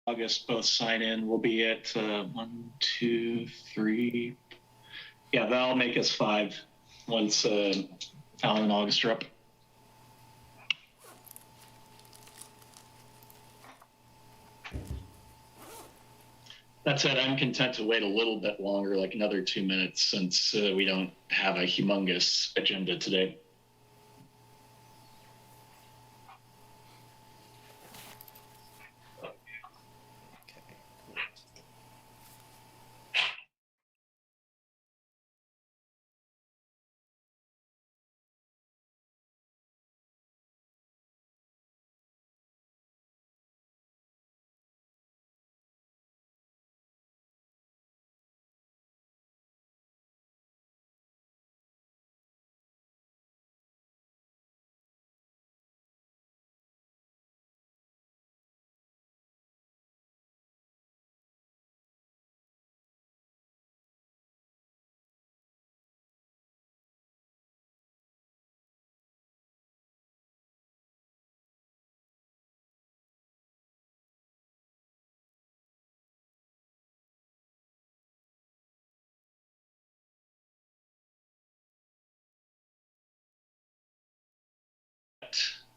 August both sign in. We'll be at 1, 2, 3. Yeah, that'll make us 5 once Alan and August are up. That said, I'm content to wait a little bit longer, like another 2 minutes, since we don't have a humongous agenda today.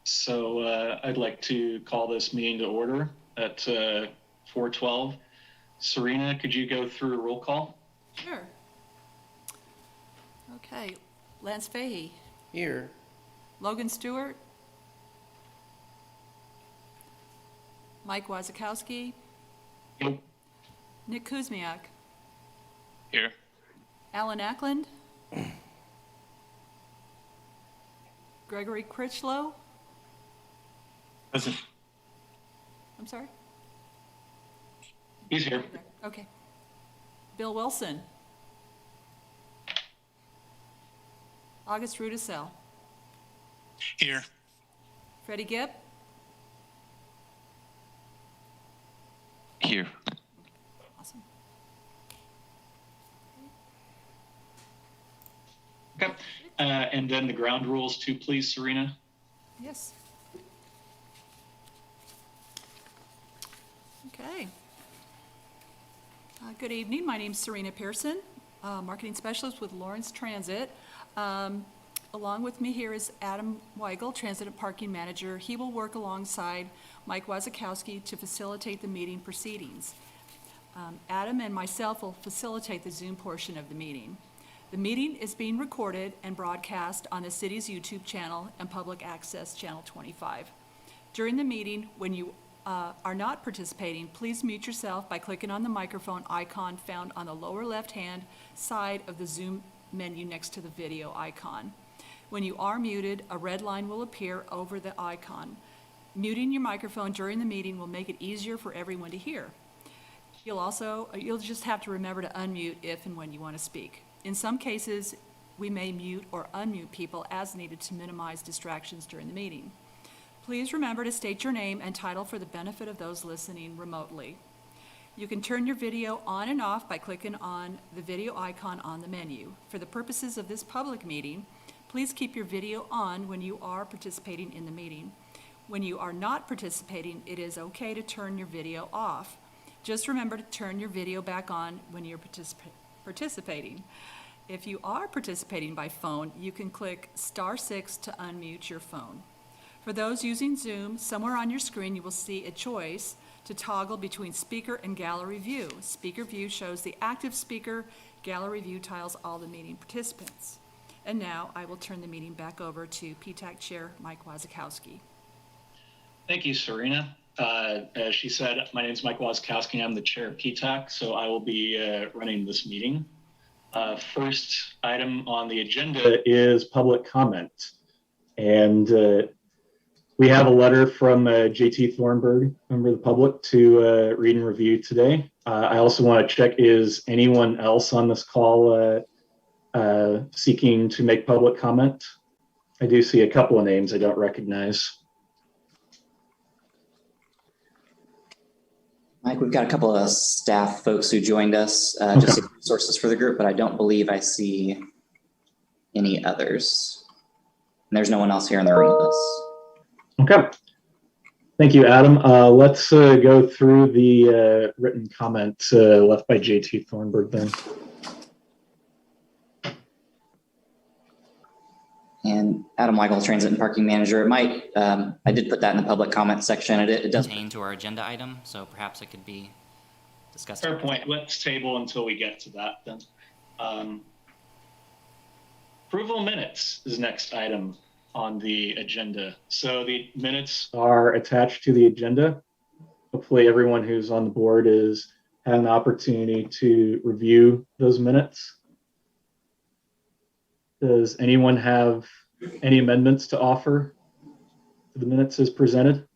So I'd like to call this meeting to order at 4:12. Serena, could you go through a roll call? Sure. Okay, Lance Fahey, Here. Logan Stewart, Mike Wazakowski, Yep. Nick Kuzmiak, Here. Alan Ackland, Gregory Critchlow, Present. I'm sorry? He's here. Okay. Bill Wilson, August Rudisell, Here. Freddie Gipp, Here. awesome. Okay. And then the ground rules too, please, Serena. Yes. Okay. Good evening. My name's Serena Pearson, Marketing Specialist with Lawrence Transit. Along with me here is Adam Weigel, Transit and Parking Manager. He will work alongside Mike Wazakowski to facilitate the meeting proceedings. Adam and myself will facilitate the Zoom portion of the meeting. The meeting is being recorded and broadcast on the city's YouTube channel and Public Access Channel 25. During the meeting, when you are not participating, please mute yourself by clicking on the microphone icon found on the lower left-hand side of the Zoom menu next to the video icon. When you are muted, a red line will appear over the icon. Muting your microphone during the meeting will make it easier for everyone to hear. You'll just have to remember to unmute if and when you want to speak. In some cases, we may mute or unmute people as needed to minimize distractions during the meeting. Please remember to state your name and title for the benefit of those listening remotely. You can turn your video on and off by clicking on the video icon on the menu. For the purposes of this public meeting, please keep your video on when you are participating in the meeting. When you are not participating, it is okay to turn your video off. Just remember to turn your video back on when you're participating. If you are participating by phone, you can click *6 to unmute your phone. For those using Zoom, somewhere on your screen you will see a choice to toggle between speaker and gallery view. Speaker view shows the active speaker, gallery view tiles all the meeting participants. And now I will turn the meeting back over to PTAC Chair Mike Wazakowski. Thank you, Serena. As she said, my name is Mike Wazakowski. I'm the chair of PTAC, so I will be running this meeting. First item on the agenda is public comment. And we have a letter from JT Thornburg, member of the public, to read and review today. I also want to check, is anyone else on this call seeking to make public comment? I do see a couple of names I don't recognize. Mike, we've got a couple of staff folks who joined us, Okay. just resources for the group, but I don't believe I see any others. And there's no one else here in the room with us. Okay. Thank you, Adam. Let's go through the written comment left by JT Thornburg then. And Adam Weigel, Transit and Parking Manager. It might, I did put that in the public comment section. It does pertain to our agenda item, so perhaps it could be discussed. Fair point. Let's table until we get to that then. Approval minutes is next item on the agenda. So the minutes are attached to the agenda. Hopefully everyone who's on the board is had an opportunity to review those minutes. Does anyone have any amendments to offer to the minutes as presented?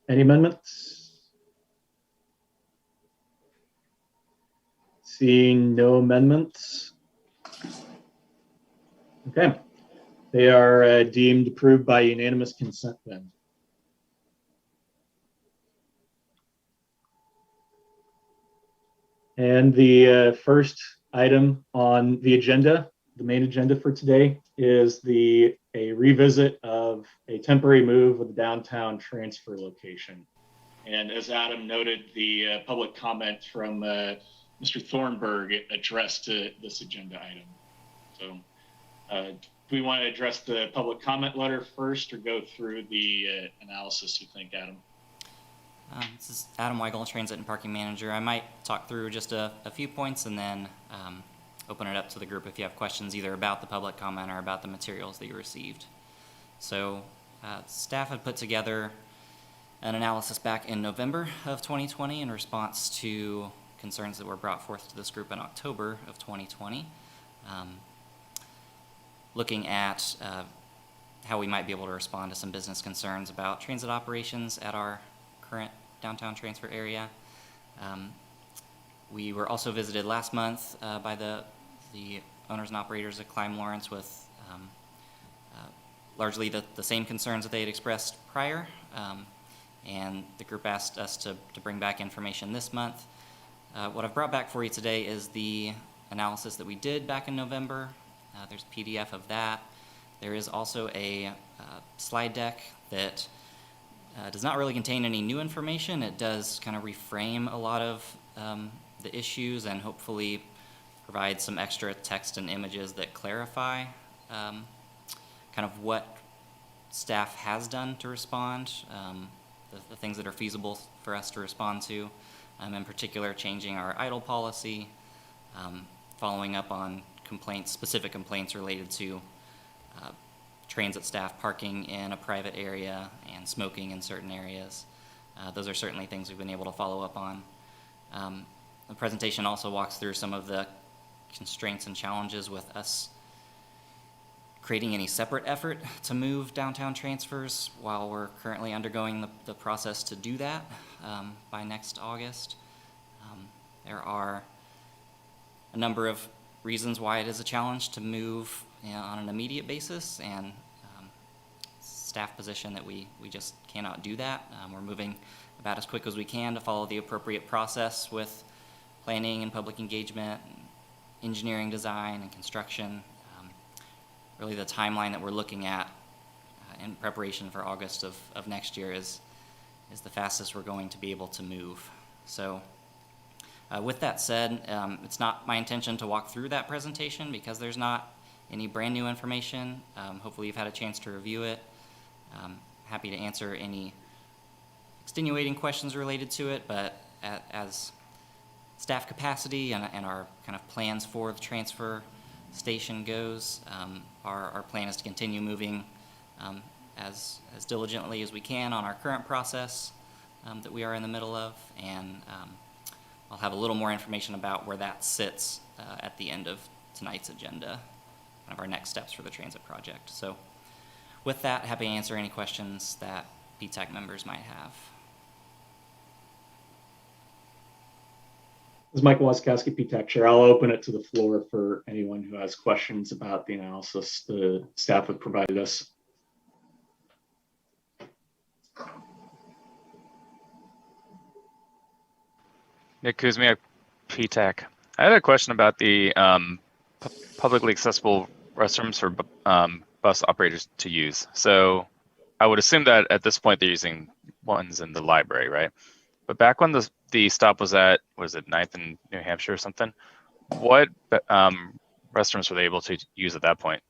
Any amendments? Seeing no amendments. Okay, they are deemed approved by unanimous consent then. And the first item on the agenda, the main agenda for today, is a revisit of a temporary move of the downtown transfer location. And as Adam noted, the public comment from Mr. Thornburg addressed this agenda item. So do we want to address the public comment letter first or go through the analysis, you think, Adam? This is Adam Weigel, Transit and Parking Manager. I might talk through just a few points and then open it up to the group if you have questions either about the public comment or about the materials that you received. So staff had put together an analysis back in November of 2020 in response to concerns that were brought forth to this group in October of 2020. Looking at how we might be able to respond to some business concerns about transit operations at our current downtown transfer area. We were also visited last month by the owners and operators of Climb Lawrence with largely the same concerns that they had expressed prior. And the group asked us to bring back information this month. What I've brought back for you today is the analysis that we did back in November. There's a PDF of that. There is also a slide deck that does not really contain any new information. It does kind of reframe a lot of the issues and hopefully provide some extra text and images that clarify kind of what staff has done to respond, the things that are feasible for us to respond to, in particular changing our idle policy, following up on specific complaints related to transit staff parking in a private area and smoking in certain areas. Those are certainly things we've been able to follow up on. The presentation also walks through some of the constraints and challenges with us creating any separate effort to move downtown transfers while we're currently undergoing the process to do that by next August. There are a number of reasons why it is a challenge to move on an immediate basis, and staff position that we just cannot do that. We're moving about as quick as we can to follow the appropriate process with planning and public engagement, engineering design and construction. Really the timeline that we're looking at in preparation for August of next year is the fastest we're going to be able to move. So with that said, it's not my intention to walk through that presentation because there's not any brand new information. Hopefully you've had a chance to review it. Happy to answer any extenuating questions related to it, but as staff capacity and our kind of plans for the transfer station goes, our plan is to continue moving as diligently as we can on our current process that we are in the middle of, and I'll have a little more information about where that sits at the end of tonight's agenda, kind of our next steps for the transit project. So with that, happy to answer any questions that PTAC members might have. This is Michael Wasikowski, PTAC Chair. I'll open it to the floor for anyone who has questions about the analysis the staff have provided us. Nick Kuzmiak, PTAC. I had a question about the publicly accessible restrooms for bus operators to use. So I would assume that at this point they're using ones in the library, right? But back when the stop was at, was it 9th in New Hampshire or something? What restrooms were they able to use at that point?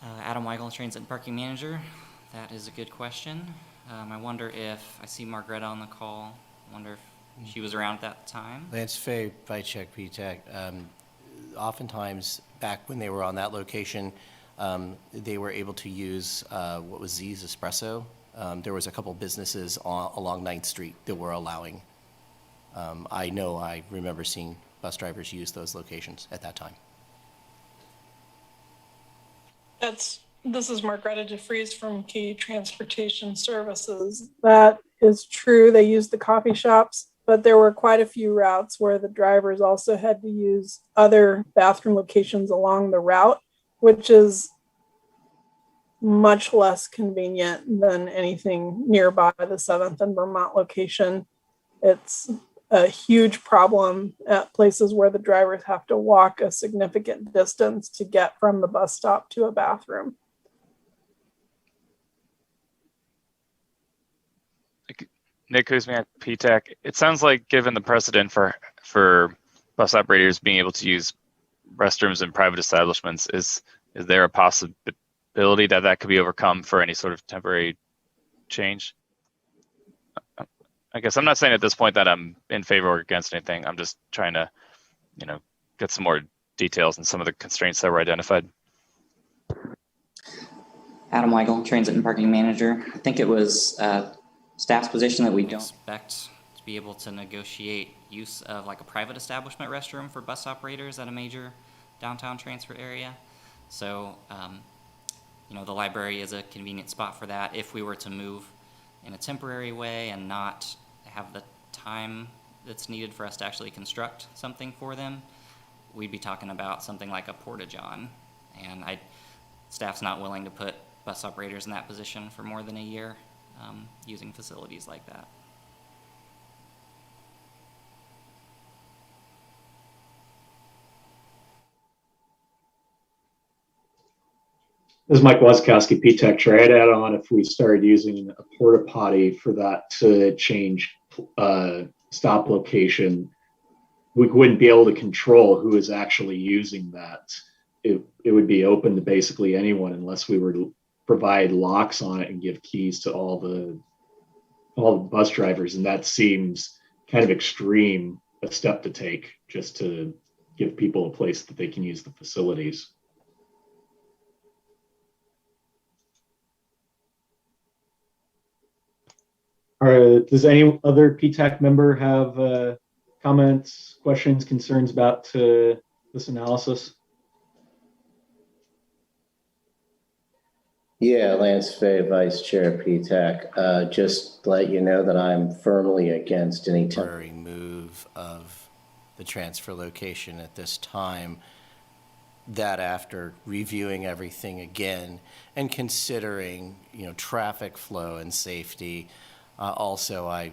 Adam Weigel, Transit and Parking Manager. That is a good question. I wonder if, I see Margreta on the call. I wonder if she was around at that time. Lance Fay, Vicheck, PTAC. Oftentimes, back when they were on that location, they were able to use what was Z's Espresso. There was a couple businesses along 9th Street that were allowing. I remember seeing bus drivers use those locations at that time. This is Margreta DeFries from Key Transportation Services. That is true. They used the coffee shops, but there were quite a few routes where the drivers also had to use other bathroom locations along the route, which is much less convenient than anything nearby the 7th and Vermont location. It's a huge problem at places where the drivers have to walk a significant distance to get from the bus stop to a bathroom. Nick Kuzmiak, PTAC. It sounds like given the precedent for bus operators being able to use restrooms in private establishments, is there a possibility that could be overcome for any sort of temporary change? I guess I'm not saying at this point that I'm in favor or against anything. I'm just trying to, get some more details and some of the constraints that were identified. Adam Weigel, Transit and Parking Manager. I think it was staff's position that we don't expect to be able to negotiate use of like a private establishment restroom for bus operators at a major downtown transfer area. So, the library is a convenient spot for that if we were to move in a temporary way and not have the time that's needed for us to actually construct something for them. We'd be talking about something like a porta-john, and staff's not willing to put bus operators in that position for more than a year using facilities like that. This is Mike Wasikowski, PTAC Chair. I'd add on if we started using a porta potty for that to change stop location, we wouldn't be able to control who is actually using that. It would be open to basically anyone unless we were to provide locks on it and give keys to all the bus drivers. And that seems kind of extreme a step to take just to give people a place that they can use the facilities. Does any other PTAC member have comments, questions, concerns about this analysis? Yeah, Lance Fay, Vice Chair PTAC. Just let you know that I'm firmly against any temporary move of the transfer location at this time. That after reviewing everything again and considering, traffic flow and safety. Also, I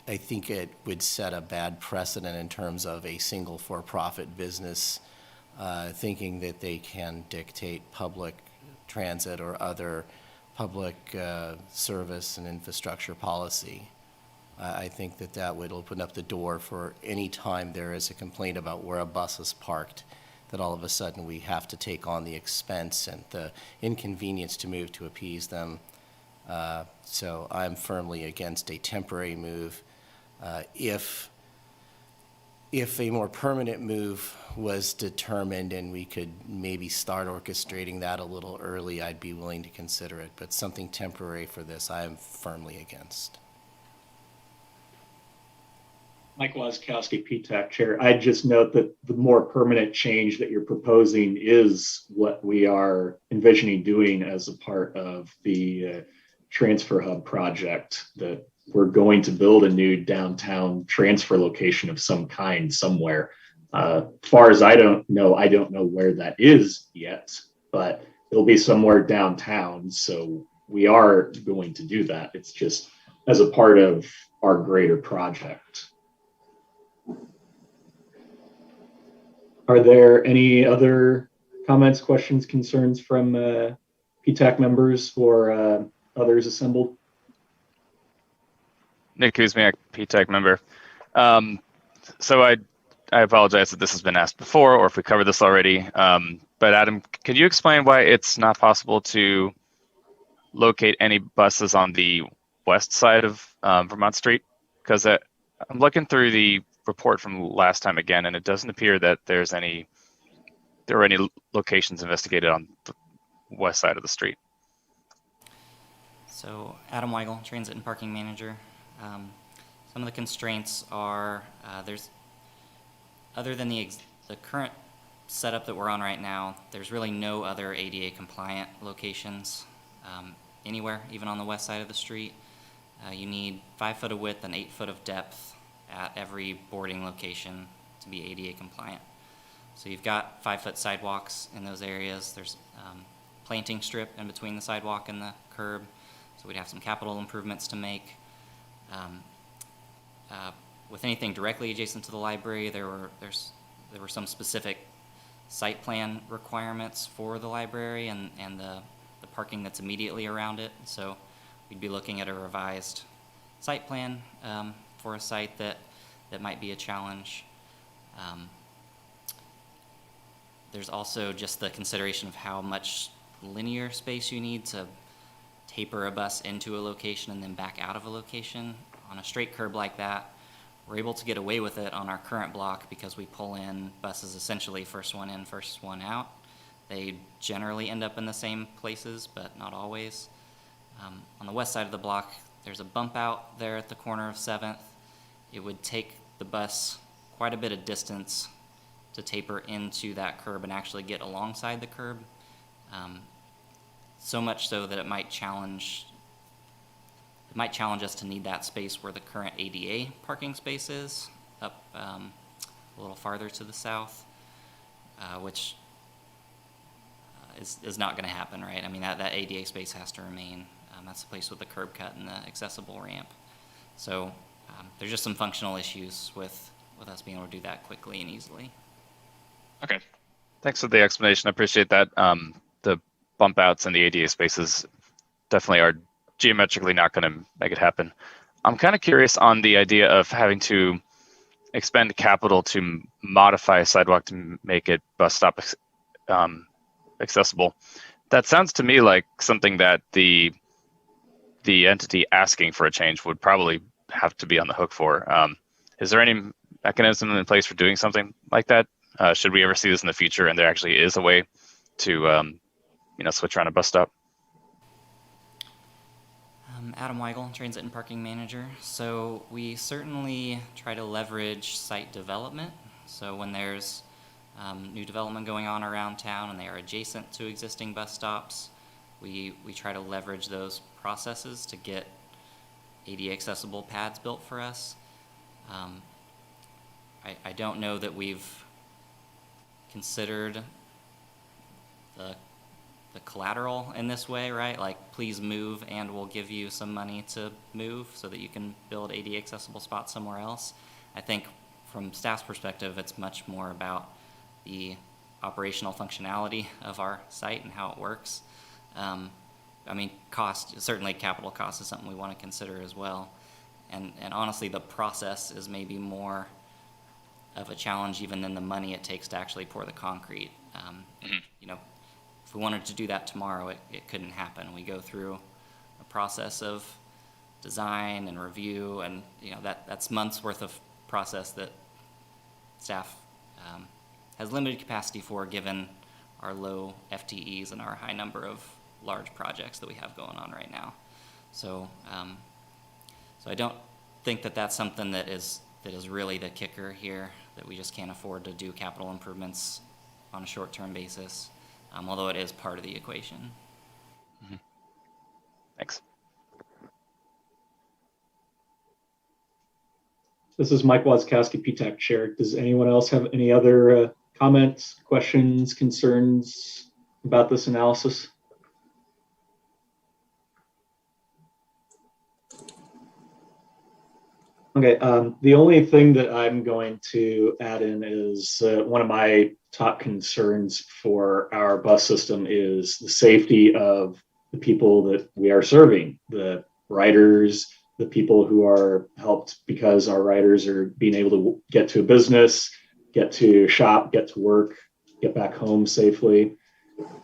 think it would set a bad precedent in terms of a single for-profit business thinking that they can dictate public transit or other public service and infrastructure policy. I think that would open up the door for any time there is a complaint about where a bus is parked, that all of a sudden we have to take on the expense and the inconvenience to move to appease them. So I'm firmly against a temporary move. If a more permanent move was determined and we could maybe start orchestrating that a little early, I'd be willing to consider it. But something temporary for this, I am firmly against. Mike Wasikowski, PTAC Chair. I'd just note that the more permanent change that you're proposing is what we are envisioning doing as a part of the transfer hub project, that we're going to build a new downtown transfer location of some kind somewhere. Far as I don't know where that is yet, but it'll be somewhere downtown. So we are going to do that. It's just as a part of our greater project. Are there any other comments, questions, concerns from PTAC members or others assembled? Nick Kuzmiak, PTAC member. So I apologize if this has been asked before or if we covered this already. But Adam, could you explain why it's not possible to locate any buses on the west side of Vermont Street? Because I'm looking through the report from last time again, and it doesn't appear that there were any locations investigated on the west side of the street. So Adam Weigel, Transit and Parking Manager. Some of the constraints are other than the current setup that we're on right now, there's really no other ADA compliant locations anywhere, even on the west side of the street. You need 5 foot of width and 8 foot of depth at every boarding location to be ADA compliant. So you've got 5 foot sidewalks in those areas. There's planting strip in between the sidewalk and the curb. So we'd have some capital improvements to make. With anything directly adjacent to the library, there were some specific site plan requirements for the library and the parking that's immediately around it. So we'd be looking at a revised site plan for a site that might be a challenge. There's also just the consideration of how much linear space you need to taper a bus into a location and then back out of a location. On a straight curb like that, we're able to get away with it on our current block because we pull in buses essentially first one in, first one out. They generally end up in the same places, but not always. On the west side of the block, there's a bump out there at the corner of 7th. It would take the bus quite a bit of distance to taper into that curb and actually get alongside the curb. So much so that it might challenge us to need that space where the current ADA parking space is, up a little farther to the south, which is not going to happen, right? I mean, that ADA space has to remain. That's the place with the curb cut and the accessible ramp. So there's just some functional issues with us being able to do that quickly and easily. Okay. Thanks for the explanation. I appreciate that. The bump outs and the ADA spaces definitely are geometrically not going to make it happen. I'm kind of curious on the idea of having to expend capital to modify a sidewalk to make it bus stop accessible. That sounds to me like something that the entity asking for a change would probably have to be on the hook for. Is there any mechanism in place for doing something like that? Should we ever see this in the future and there actually is a way to switch around a bus stop? Adam Weigel, Transit and Parking Manager. So we certainly try to leverage site development. So when there's new development going on around town and they are adjacent to existing bus stops, we try to leverage those processes to get ADA accessible pads built for us. I don't know that we've considered the collateral in this way, right? Like, please move and we'll give you some money to move so that you can build ADA accessible spots somewhere else. I think from staff's perspective, it's much more about the operational functionality of our site and how it works. I mean, certainly capital cost is something we want to consider as well. And honestly, the process is maybe more of a challenge even than the money it takes to actually pour the concrete. If we wanted to do that tomorrow, it couldn't happen. We go through a process of design and review, and that's months worth of process that staff has limited capacity for, given our low FTEs and our high number of large projects that we have going on right now. So I don't think that that's something that is really the kicker here, that we just can't afford to do capital improvements on a short-term basis, although it is part of the equation. Mm-hmm. Thanks. This is Mike Wazkowski, PTAC Chair. Does anyone else have any other comments, questions, concerns about this analysis? Okay, the only thing that I'm going to add in is one of my top concerns for our bus system is the safety of the people that we are serving, the riders, the people who are helped because our riders are being able to get to a business, get to shop, get to work, get back home safely.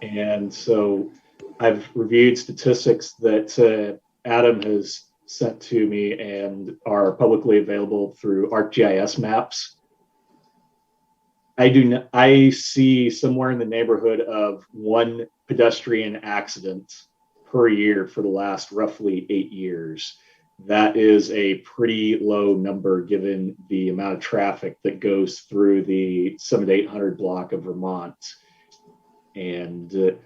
And so I've reviewed statistics that Adam has sent to me and are publicly available through ArcGIS maps. I see somewhere in the neighborhood of one pedestrian accident per year for the last roughly 8 years. That is a pretty low number given the amount of traffic that goes through the 7800 block of Vermont. And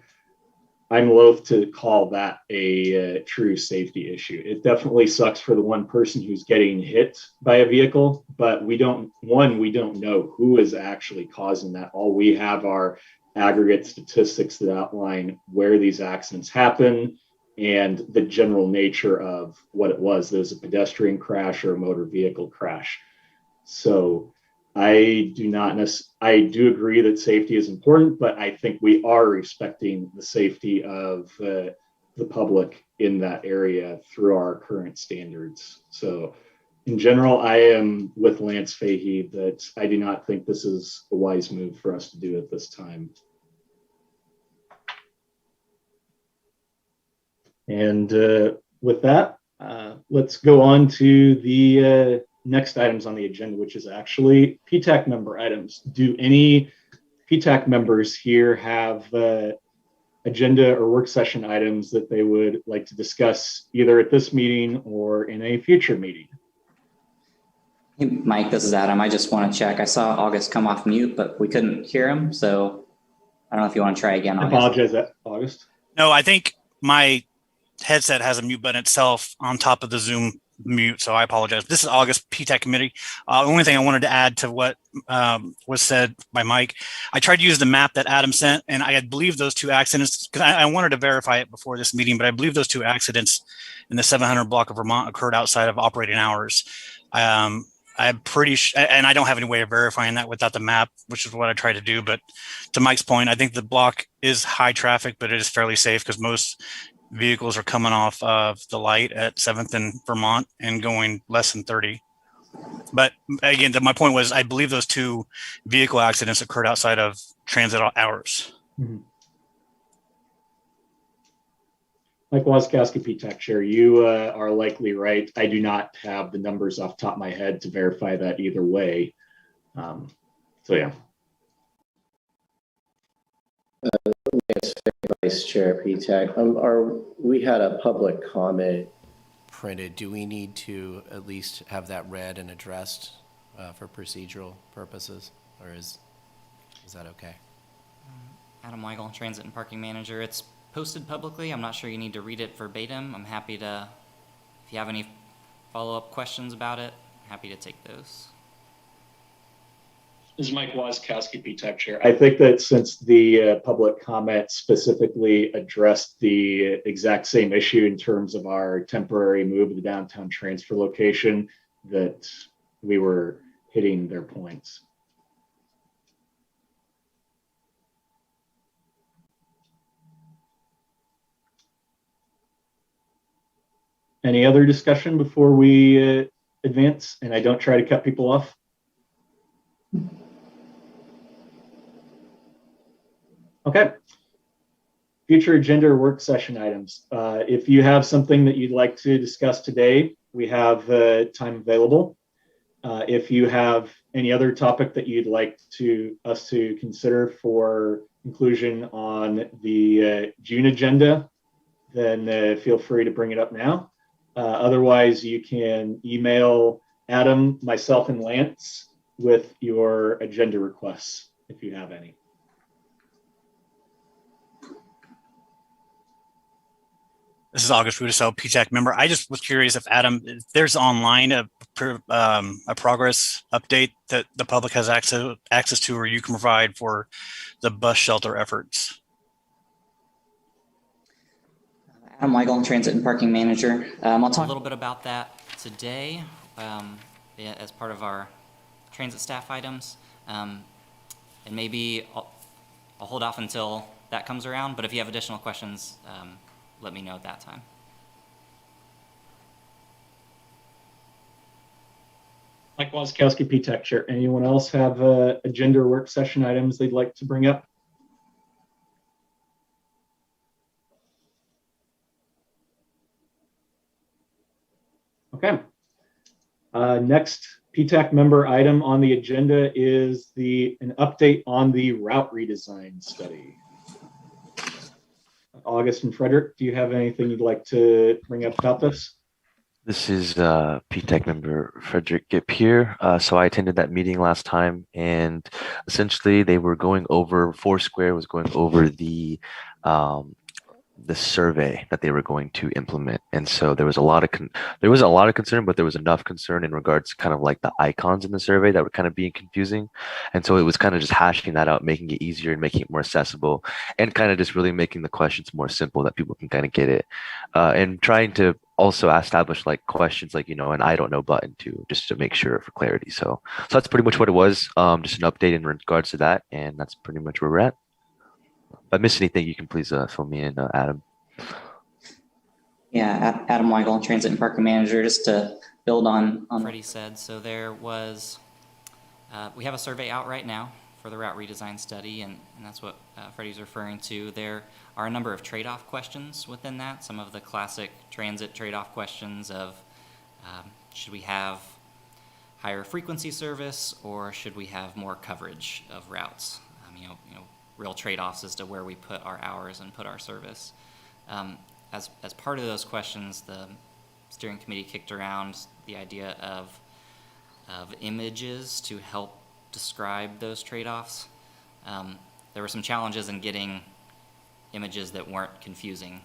I'm loath to call that a true safety issue. It definitely sucks for the one person who's getting hit by a vehicle, but we don't know who is actually causing that. All we have are aggregate statistics that outline where these accidents happen and the general nature of what it was. There's a pedestrian crash or a motor vehicle crash. So I do agree that safety is important, but I think we are respecting the safety of the public in that area through our current standards. So in general, I am with Lance Fahey that I do not think this is a wise move for us to do at this time. And with that, let's go on to the next items on the agenda, which is actually PTAC member items. Do any PTAC members here have agenda or work session items that they would like to discuss either at this meeting or in a future meeting? Hey, Mike, this is Adam. I just want to check. I saw August come off mute, but we couldn't hear him. So I don't know if you want to try again, I August. apologize, August. No, I think my headset has a mute button itself on top of the Zoom mute, so I apologize. This is August, PTAC committee. The only thing I wanted to add to what was said by Mike, I tried to use the map that Adam sent, and I believe those two accidents, because I wanted to verify it before this meeting, but I believe those two accidents in the 700 block of Vermont occurred outside of operating hours. I'm pretty sure, and I don't have any way of verifying that without the map, which is what I tried to do. But to Mike's point, I think the block is high traffic, but it is fairly safe because most vehicles are coming off of the light at 7th and Vermont and going less than 30. But again, my point was, I believe those two vehicle accidents occurred outside of transit hours. Mm-hmm. Mike Wasikowski, PTAC chair, you are likely right. I do not have the numbers off the top of my head to verify that either way. So yeah. Vice Chair PTAC, we had a public comment Printed. Do we need to at least have that read and addressed for procedural purposes, or is that okay? Adam Weigel, Transit and Parking Manager. It's posted publicly. I'm not sure you need to read it verbatim. I'm happy to, if you have any follow-up questions about it, happy to take those. This is Mike Wasikowski, PTAC chair. I think that since the public comment specifically addressed the exact same issue in terms of our temporary move to the downtown transfer location, that we were hitting their points. Any other discussion before we advance and I don't try to cut people off? Okay. Future agenda or work session items. If you have something that you'd like to discuss today, we have time available. If you have any other topic that you'd like us to consider for inclusion on the June agenda, then feel free to bring it up now. Otherwise, you can email Adam, myself, and Lance with your agenda requests if you have any. This is August Rudisell, PTAC member. I just was curious if Adam, if there's online a progress update that the public has access to, or you can provide for the bus shelter efforts. Adam Weigel, Transit and Parking Manager. I'll A talk little bit about that today. as part of our transit staff items. And maybe I'll hold off until that comes around, but if you have additional questions, let me know at that time. Mike Wazkowski, PTAC Chair. Anyone else have agenda or work session items they'd like to bring up? Okay. Next PTAC member item on the agenda is an update on the route redesign study. August and Frederick, do you have anything you'd like to bring up about this? This is PTAC member Frederick Gipp here. So I attended that meeting last time, and essentially they were going over, Foursquare was going over the survey that they were going to implement. And so there was a lot of concern, but there was enough concern in regards to kind of like the icons in the survey that were kind of being confusing. And so it was kind of just hashing that out, making it easier and making it more accessible, and kind of just really making the questions more simple that people can kind of get it. And trying to also establish like questions like, an I don't know button too, just to make sure for clarity. So that's pretty much what it was. Just an update in regards to that. And that's pretty much where we're at. If I missed anything, you can please fill me in, Adam. Yeah, Adam Weigel, Transit and Parking Manager, just to build on Freddie said, so there was, we have a survey out right now for the route redesign study, and that's what Freddie's referring to. There are a number of trade-off questions within that, some of the classic transit trade-off questions of should we have higher frequency service or should we have more coverage of routes? Real trade-offs as to where we put our hours and put our service. As part of those questions, the steering committee kicked around the idea of images to help describe those trade-offs. There were some challenges in getting images that weren't confusing,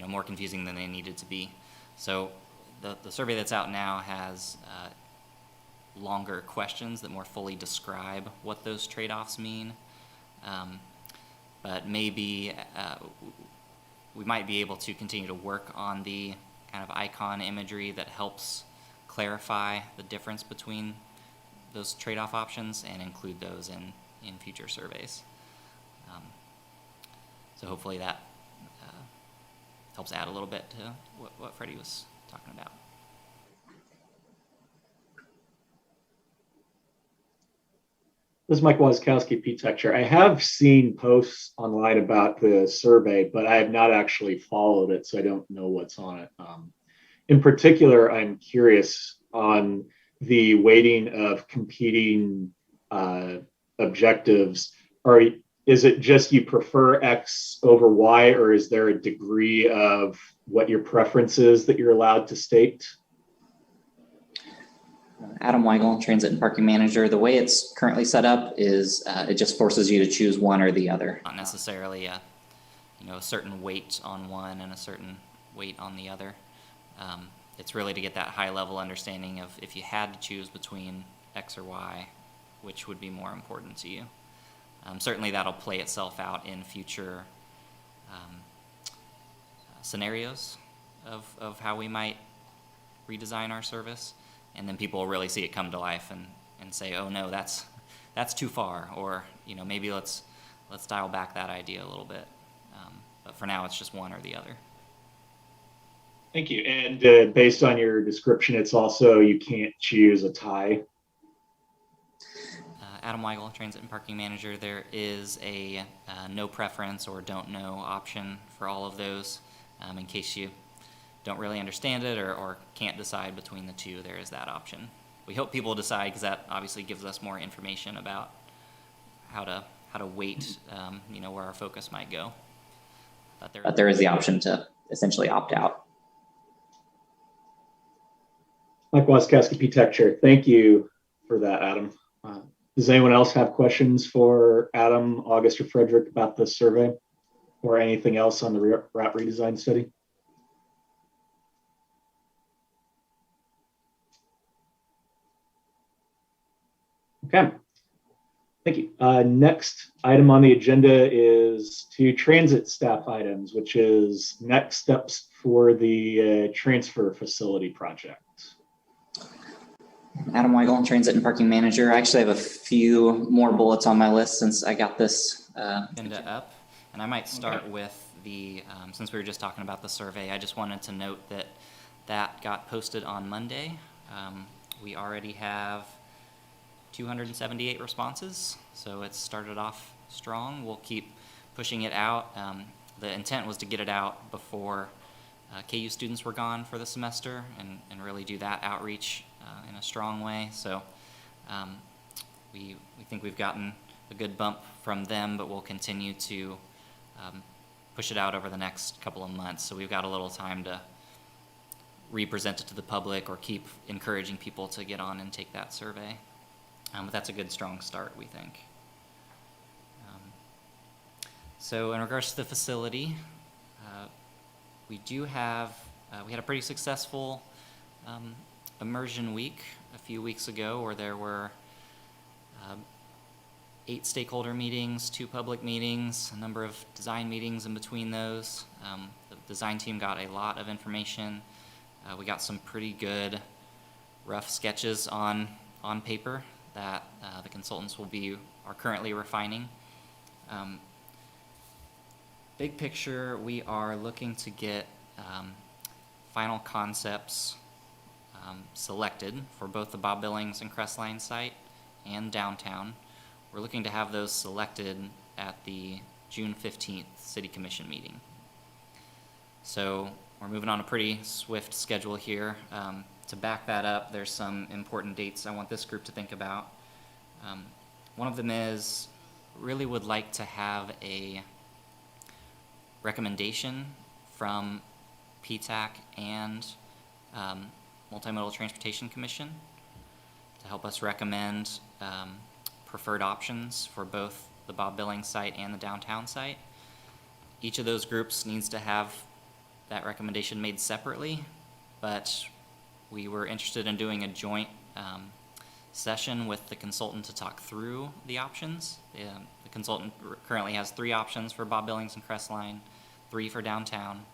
more confusing than they needed to be. So the survey that's out now has longer questions that more fully describe what those trade-offs mean. But maybe we might be able to continue to work on the kind of icon imagery that helps clarify the difference between those trade-off options and include those in future surveys. So hopefully that helps add a little bit to what Freddie was talking about. This is Mike Wazkowski, PTAC Chair. I have seen posts online about the survey, but I have not actually followed it, so I don't know what's on it. In particular, I'm curious on the weighting of competing objectives. Is it just you prefer X over Y, or is there a degree of what your preference is that you're allowed to state? Adam Weigel, Transit and Parking Manager. The way it's currently set up is it just forces you to choose one or the other. Not necessarily a certain weight on one and a certain weight on the other. It's really to get that high level understanding of if you had to choose between X or Y, which would be more important to you. Certainly that'll play itself out in future scenarios of how we might redesign our service. And then people will really see it come to life and say, oh no, that's too far, or maybe let's dial back that idea a little bit. But for now, it's just one or the other. Thank you. And based on your description, it's also you can't choose a tie. Adam Weigel, Transit and Parking Manager. There is a no preference or don't know option for all of those. In case you don't really understand it or can't decide between the two, there is that option. We hope people decide because that obviously gives us more information about how to weight, where our focus might go. But there is the option to essentially opt out. Mike Wazkowski, PTAC Chair. Thank you for that, Adam. Does anyone else have questions for Adam, August, or Frederick about the survey or anything else on the route redesign study? Okay, thank you. Next item on the agenda is 2 transit staff items, which is next steps for the transfer facility project. Adam Weigel, Transit and Parking Manager. I actually have a few more bullets on my list since I got this. Agenda up, and I might start with the, since we were just talking about the survey, I just wanted to note that that got posted on Monday. We already have 278 responses, so it's started off strong. We'll keep pushing it out. The intent was to get it out before KU students were gone for the semester and really do that outreach in a strong way. So we think we've gotten a good bump from them, but we'll continue to push it out over the next couple of months. So we've got a little time to represent it to the public or keep encouraging people to get on and take that survey. But that's a good, strong start, we think. So in regards to the facility, we do have, we had a pretty successful immersion week a few weeks ago where there were 8 stakeholder meetings, 2 public meetings, a number of design meetings in between those. The design team got a lot of information. We got some pretty good rough sketches on paper that the consultants are currently refining. Big picture, we are looking to get final concepts selected for both the Bob Billings and Crestline site and downtown. We're looking to have those selected at the June 15th City Commission meeting. So we're moving on a pretty swift schedule here. To back that up, there's some important dates I want this group to think about. One of them is, really would like to have a recommendation from PTAC and Multimodal Transportation Commission to help us recommend preferred options for both the Bob Billings site and the downtown site. Each of those groups needs to have that recommendation made separately, but we were interested in doing a joint session with the consultant to talk through the options. The consultant currently has 3 options for Bob Billings and Crestline, 3 for downtown.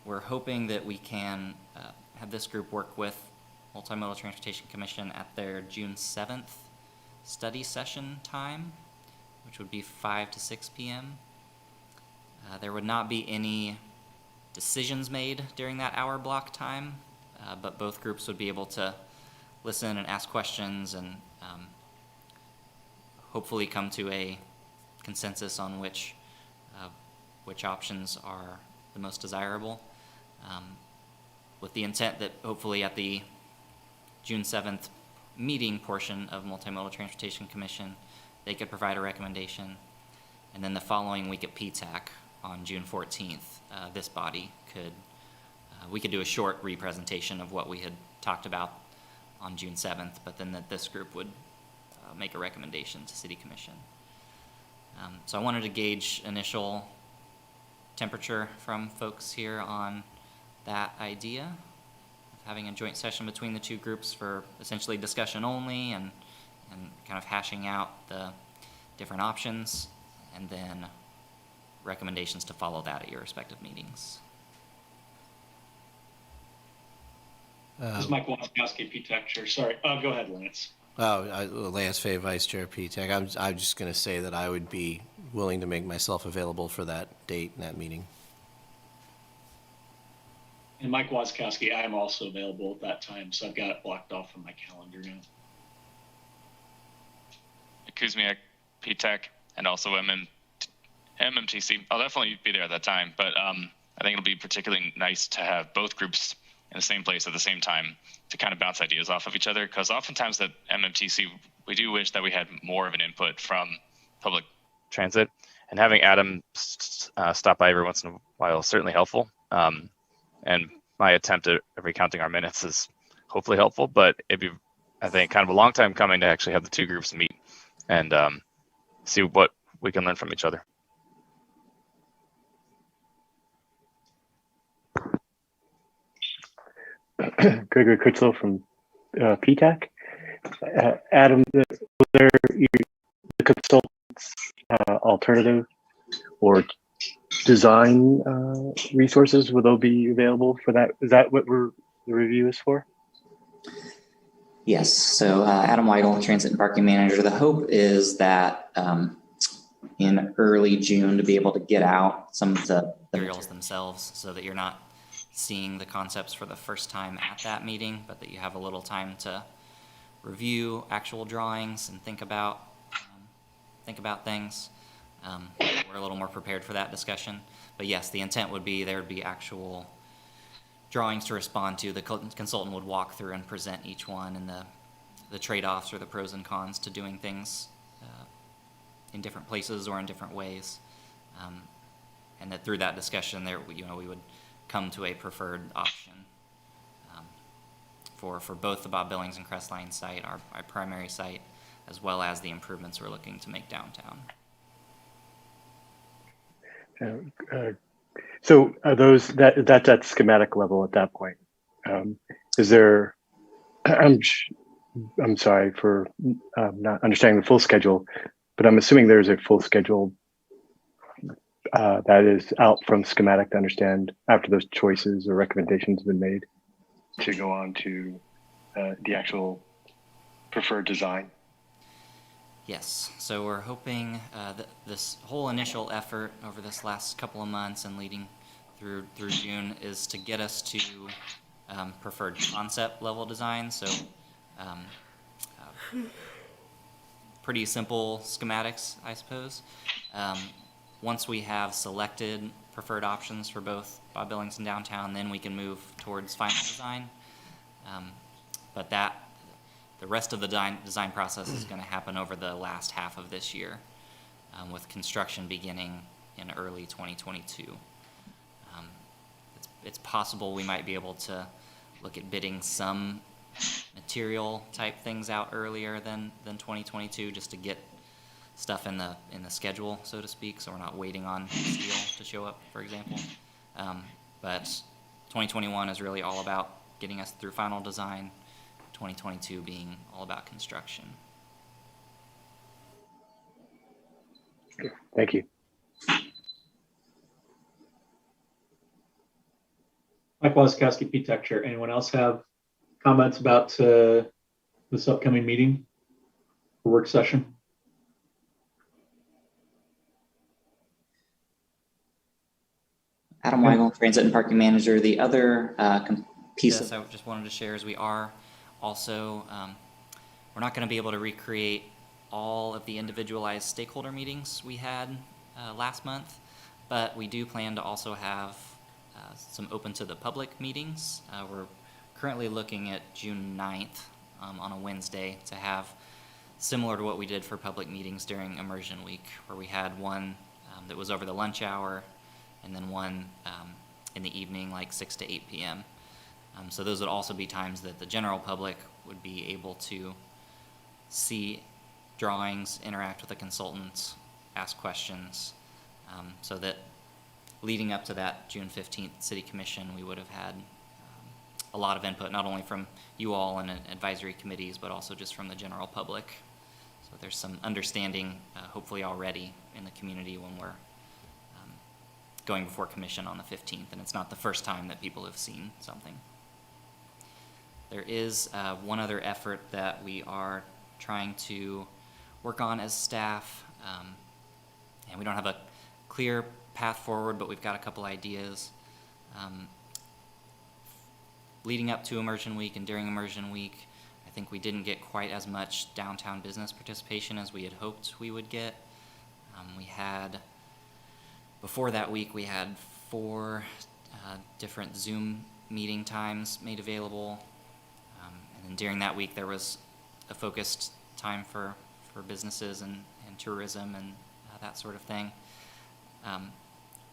We're hoping that we can have this group work with Multimodal Transportation Commission at their June 7th study session time, which would be 5 to 6 p.m. There would not be any decisions made during that hour block time, but both groups would be able to listen and ask questions and hopefully come to a consensus on which options are the most desirable, with the intent that hopefully at the June 7th meeting portion of Multimodal Transportation Commission, they could provide a recommendation, and then the following week at PTAC on June 14th, this body we could do a short re-presentation of what we had talked about on June 7th, but then that this group would make a recommendation to City Commission. So I wanted to gauge initial temperature from folks here on that idea of having a joint session between the 2 groups for essentially discussion only and kind of hashing out the different options, and then recommendations to follow that at your respective meetings. This is Mike Waskowski, PTAC Chair. Sorry. Go ahead, Lance. Lance Fay, Vice Chair PTAC. I'm just going to say that I would be willing to make myself available for that date and that meeting. And Mike Waskowski, I am also available at that time, so I've got it blocked off on my calendar now. Kuzmiak, PTAC, and also MMTC. I'll definitely be there at that time, but I think it'll be particularly nice to have both groups in the same place at the same time to kind of bounce ideas off of each other, because oftentimes at MMTC, we do wish that we had more of an input from public transit, and having Adam stop by every once in a while is certainly helpful. And my attempt at recounting our minutes is hopefully helpful, but it'd be, I think, kind of a long time coming to actually have the 2 groups meet and see what we can learn from each other. Gregory Critchlow from PTAC. Adam, were there the consultants' alternative or design resources, will those be available for that? Is that what the review is for? Yes, so Adam Weigel, Transit and Parking Manager. The hope is that in early June to be able to get out some of the Materials themselves, so that you're not seeing the concepts for the first time at that meeting, but that you have a little time to review actual drawings and think about things. We're a little more prepared for that discussion. But yes, the intent would be there would be actual drawings to respond to. The consultant would walk through and present each one, and the trade-offs or the pros and cons to doing things in different places or in different ways. And that through that discussion there, we would come to a preferred option for both the Bob Billings and Crestline site, our primary site, as well as the improvements we're looking to make downtown. So are those that's at schematic level at that point? Is there? I'm sorry for not understanding the full schedule, but I'm assuming there's a full schedule that is out from schematic to understand after those choices or recommendations have been made to go on to the actual preferred design. Yes, so we're hoping that this whole initial effort over this last couple of months and leading through June is to get us to preferred concept level design. So pretty simple schematics, I suppose. Once we have selected preferred options for both Bob Billings and downtown, then we can move towards final design. But the rest of the design process is going to happen over the last half of this year, with construction beginning in early 2022. It's possible we might be able to look at bidding some material type things out earlier than 2022, just to get stuff in the schedule, so to speak, so we're not waiting on steel to show up, for example. But 2021 is really all about getting us through final design, 2022 being all about construction. Thank you. Mike Wazkowski, PTAC Chair. Anyone else have comments about this upcoming meeting or work session? Adam Weigel, Transit and Parking Manager. The other piece Yes, I just wanted to share is we are also, we're not going to be able to recreate all of the individualized stakeholder meetings we had last month, but we do plan to also have some open to the public meetings. We're currently looking at June 9th on a Wednesday to have similar to what we did for public meetings during Immersion Week, where we had one that was over the lunch hour and then one in the evening, like 6 to 8 p.m. So those would also be times that the general public would be able to see drawings, interact with the consultants, ask questions, so that leading up to that June 15th City Commission, we would have had a lot of input, not only from you all and advisory committees, but also just from the general public. So there's some understanding, hopefully already in the community when we're going before commission on the 15th, and it's not the first time that people have seen something. There is one other effort that we are trying to work on as staff, and we don't have a clear path forward, but we've got a couple ideas. Leading up to Immersion Week and during Immersion Week, I think we didn't get quite as much downtown business participation as we had hoped we would get. Before that week, we had 4 different Zoom meeting times made available. And then during that week, there was a focused time for businesses and tourism and that sort of thing.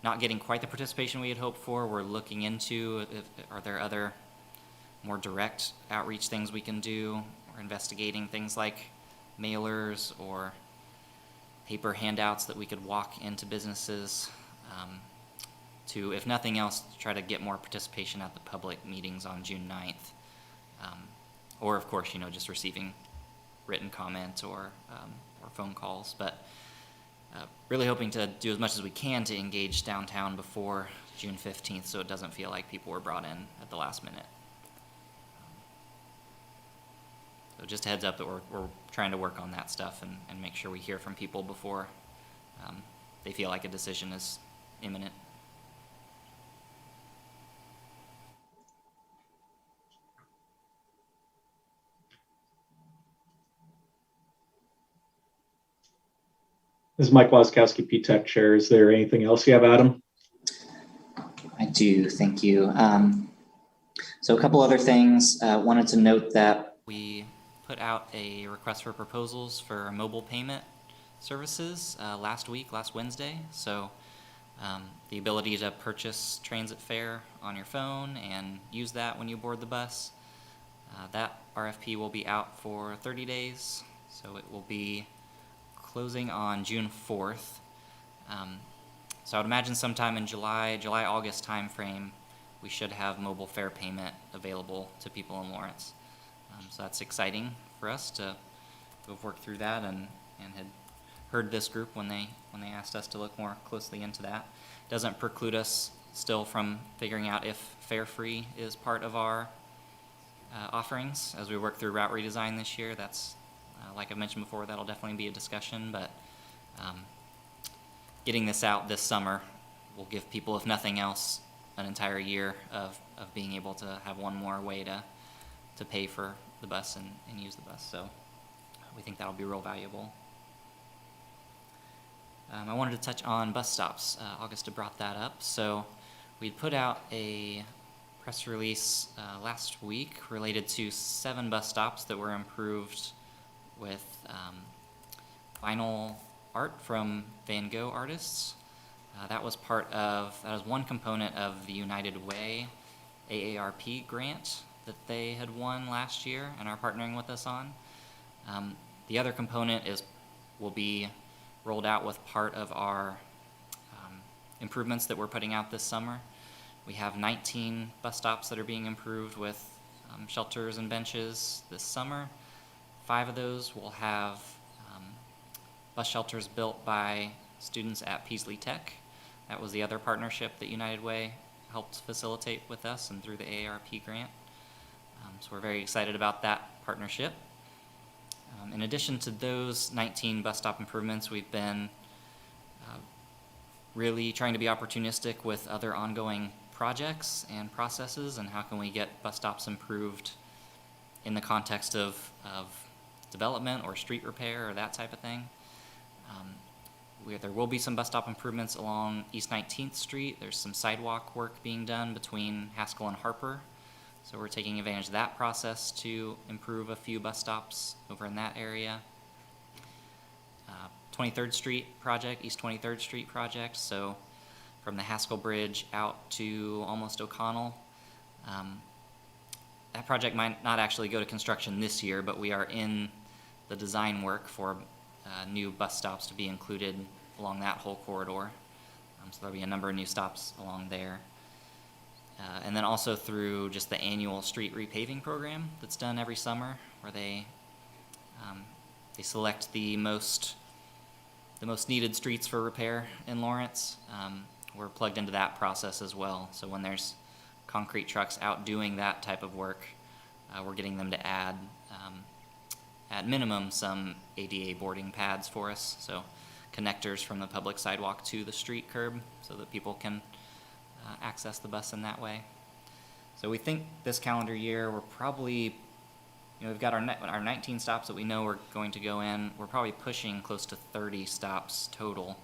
Not getting quite the participation we had hoped for. We're looking into are there other more direct outreach things we can do. We're investigating things like mailers or paper handouts that we could walk into businesses to, if nothing else, to try to get more participation at the public meetings on June 9th. Or of course, just receiving written comments or phone calls, but really hoping to do as much as we can to engage downtown before June 15th so it doesn't feel like people were brought in at the last minute. just a heads up that we're trying to work on that stuff and make sure we hear from people before they feel like a decision is imminent. This is Mike Wasikowski, PTAC Chair. Is there anything else you have, Adam? I do, thank you. So a couple other things. Wanted to note that We put out a request for proposals for mobile payment services last Wednesday. So the ability to purchase transit fare on your phone and use that when you board the bus. That RFP will be out for 30 days, so it will be closing on June 4th. So I would imagine sometime in July-August timeframe, we should have mobile fare payment available to people in Lawrence. So that's exciting for us to have worked through that and had heard this group when they asked us to look more closely into that. Doesn't preclude us still from figuring out if fare free is part of our offerings as we work through route redesign this year. That's like I mentioned before, that'll definitely be a discussion, but getting this out this summer will give people, if nothing else, an entire year of being able to have one more way to pay for the bus and use the bus. So we think that'll be real valuable. I wanted to touch on bus stops. Augusta brought that up. So we put out a press release last week related to 7 bus stops that were improved with vinyl art from Van Gogh artists. That was one component of the United Way AARP grant that they had won last year and are partnering with us on. The other component will be rolled out with part of our improvements that we're putting out this summer. We have 19 bus stops that are being improved with shelters and benches this summer. 5 of those will have bus shelters built by students at Peaslee Tech. That was the other partnership that United Way helped facilitate with us and through the AARP grant. So we're very excited about that partnership. In addition to those 19 bus stop improvements, we've been really trying to be opportunistic with other ongoing projects and processes, and how can we get bus stops improved in the context of development or street repair or that type of thing. There will be some bus stop improvements along East 19th Street. There's some sidewalk work being done between Haskell and Harper. So we're taking advantage of that process to improve a few bus stops over in that area. 23rd Street project, East 23rd Street project. So from the Haskell Bridge out to almost O'Connell. That project might not actually go to construction this year, but we are in the design work for new bus stops to be included along that whole corridor. So there'll be a number of new stops along there. And then also through just the annual street repaving program that's done every summer, where they select the most needed streets for repair in Lawrence. We're plugged into that process as well. So when there's concrete trucks out doing that type of work, we're getting them to add, at minimum, some ADA boarding pads for us. So connectors from the public sidewalk to the street curb so that people can access the bus in that way. So we think this calendar year we're probably, we've got our 19 stops that we know we're going to go in. We're probably pushing close to 30 stops total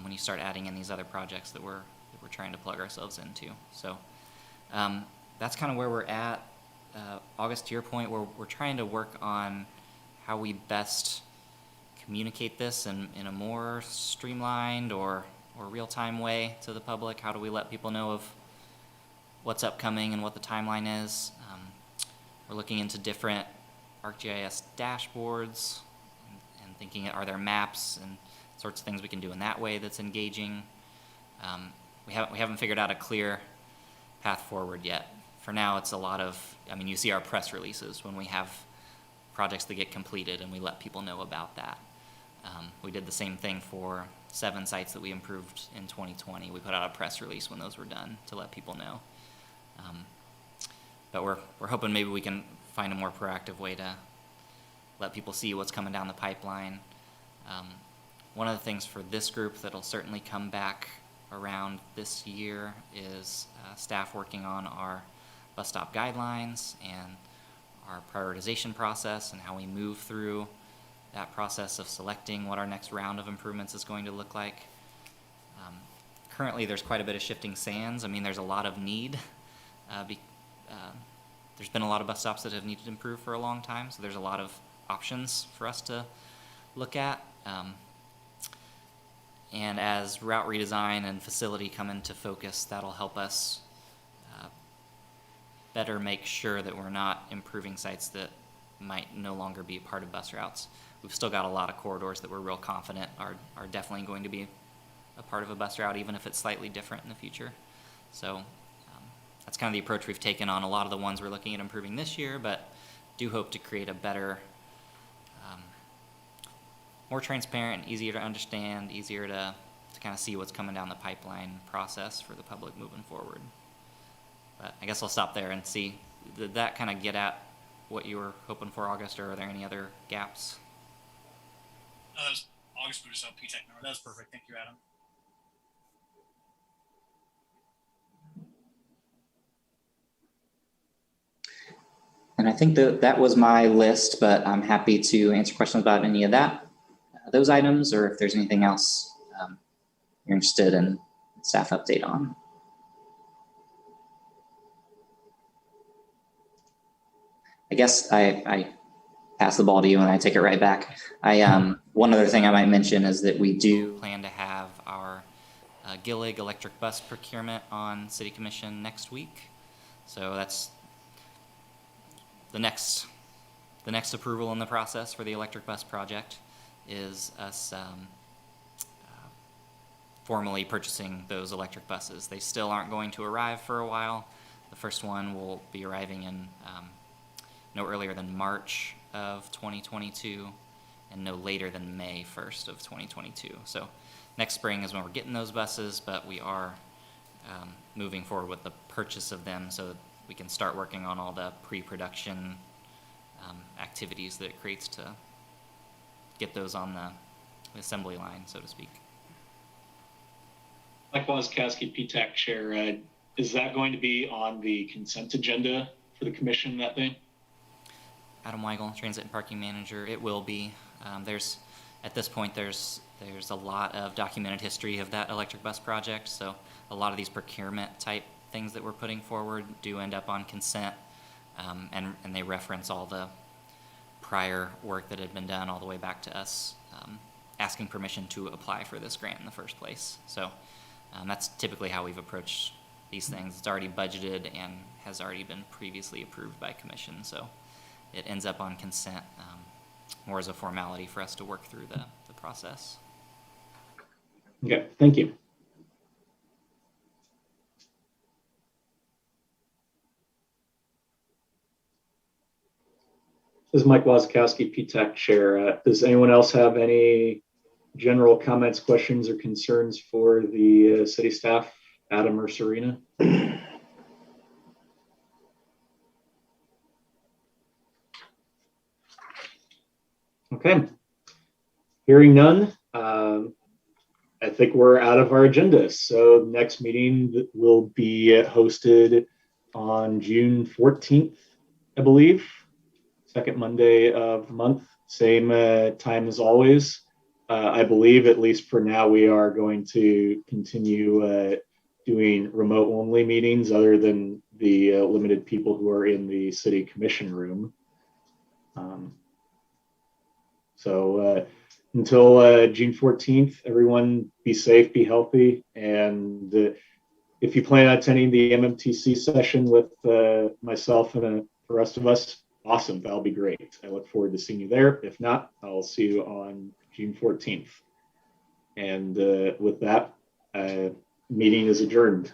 when you start adding in these other projects that we're trying to plug ourselves into. So that's kind of where we're at. August, to your point, we're trying to work on how we best communicate this in a more streamlined or real-time way to the public. How do we let people know of what's upcoming and what the timeline is? We're looking into different ArcGIS dashboards and thinking, are there maps and sorts of things we can do in that way that's engaging? We haven't figured out a clear path forward yet. For now, it's a lot of, you see our press releases when we have projects that get completed and we let people know about that. We did the same thing for 7 sites that we improved in 2020. We put out a press release when those were done to let people know. But we're hoping maybe we can find a more proactive way to let people see what's coming down the pipeline. One of the things for this group that'll certainly come back around this year is staff working on our bus stop guidelines and our prioritization process and how we move through that process of selecting what our next round of improvements is going to look like. Currently, there's quite a bit of shifting sands. I mean, there's a lot of need. There's been a lot of bus stops that have needed to improve for a long time, so there's a lot of options for us to look at. And as route redesign and facility come into focus, that'll help us better make sure that we're not improving sites that might no longer be a part of bus routes. We've still got a lot of corridors that we're real confident are definitely going to be a part of a bus route, even if it's slightly different in the future. So that's kind of the approach we've taken on a lot of the ones we're looking at improving this year, but do hope to create a better, more transparent, easier to understand, easier to kind of see what's coming down the pipeline process for the public moving forward. But I guess I'll stop there and see, did that kind of get at what you were hoping for, August, or are there any other gaps? That was August Buddhist PTAC number. That was perfect. Thank you, Adam. And I think that was my list, but I'm happy to answer questions about any of those items, or if there's anything else you're interested in staff update on. I guess I pass the ball to you and I take it right back. One other thing I might mention is that we do plan to have our Gillig electric bus procurement on City Commission next week. So that's the next approval in the process for the electric bus project is us formally purchasing those electric buses. They still aren't going to arrive for a while. The first one will be arriving in no earlier than March of 2022 and no later than May 1st of 2022. So next spring is when we're getting those buses, but we are moving forward with the purchase of them so that we can start working on all the pre-production activities that it creates to get those on the assembly line, so to speak. Mike Wazkowski, PTAC Chair, is that going to be on the consent agenda for the commission that day? Adam Weigel, Transit and Parking Manager. It will be. At this point, there's a lot of documented history of that electric bus project, so a lot of these procurement type things that we're putting forward do end up on consent, and they reference all the prior work that had been done all the way back to us asking permission to apply for this grant in the first place. So that's typically how we've approached these things. It's already budgeted and has already been previously approved by commission, so it ends up on consent more as a formality for us to work through the process. Okay, thank you. This is Mike Wazkowski, PTAC Chair. Does anyone else have any general comments, questions, or concerns for the city staff, Adam or Serena? Okay, hearing none, I think we're out of our agenda. So next meeting will be hosted on June 14th, I believe. Second Monday of the month, same time as always. I believe, at least for now, we are going to continue doing remote only meetings other than the limited people who are in the city commission room. So until June 14th, everyone be safe, be healthy. And if you plan on attending the MMTC session with myself and the rest of us, awesome, that'll be great. I look forward to seeing you there. If not, I'll see you on June 14th. And with that, meeting is adjourned.